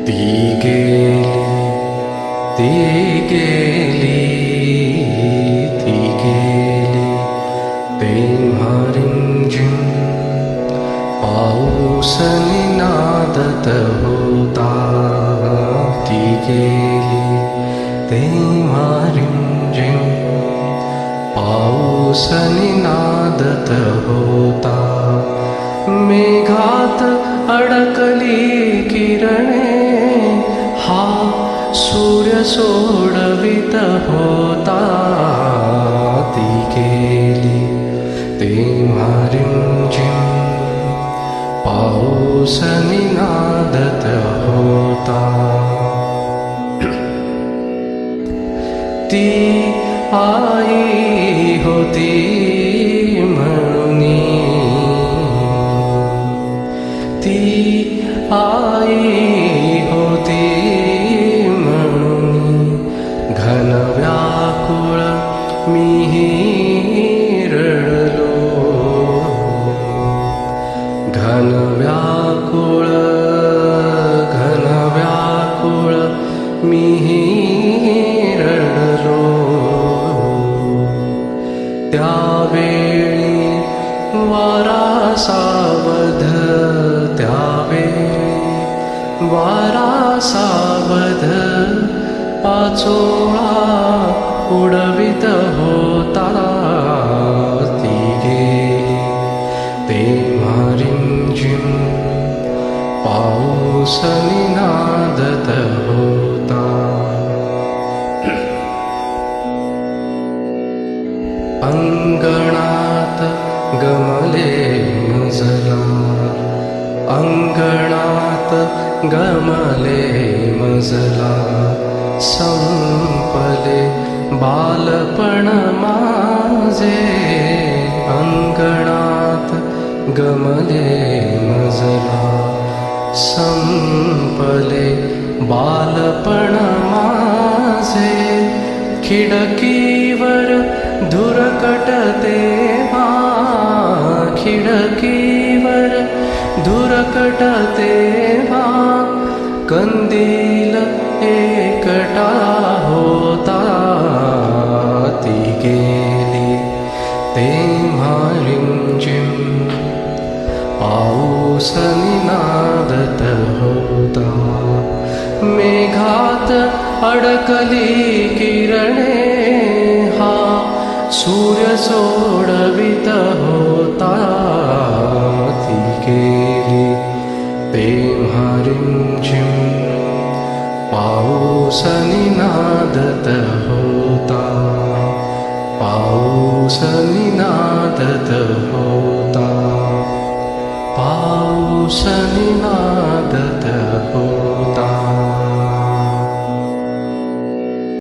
ती गेली, ती गेली, ती गेली, तेव्हा रिमझिम पाऊस निनादत होता. ती गेली, तेव्हा रिमझिम पाऊस निनादत होता. मेघात अडकली किरणे, हा सूर्य सोडवित होता. ती गेली, तेव्हा रिमझिम पाऊस निनादत होता. ती आई होती म्हणुनी, ती आई होती म्हणुनी, घन व्याकुळ मीही रडलो. घन व्याकुळ, घन व्याकुळ मीही रडलो. त्यावेळी वारा सावध, त्यावेळी वारा सावध, पाचोळा उडवित होता. ती गेली, तेव्हा रिमझिम पाऊस निनादत होता. अंगणात गमले मजला, अंगणात गमले मजला, संपले बालपण माझे. अंगणात गमले मजला, संपले बालपण माझे. खिडकीवर धुरकट तेव्हा, खिडकीवर धुरकट तेव्हा, कंदील एकटा होता. ती गेली, तेव्हा रिमझिम पाऊस निनादत होता. मेघात अडकली किरणे, हा सूर्य सोडवित होता. ती गेली, तेव्हा रिमझिम पाऊस निनादत होता. पाऊस निनादत होता. पाऊस निनादत होता.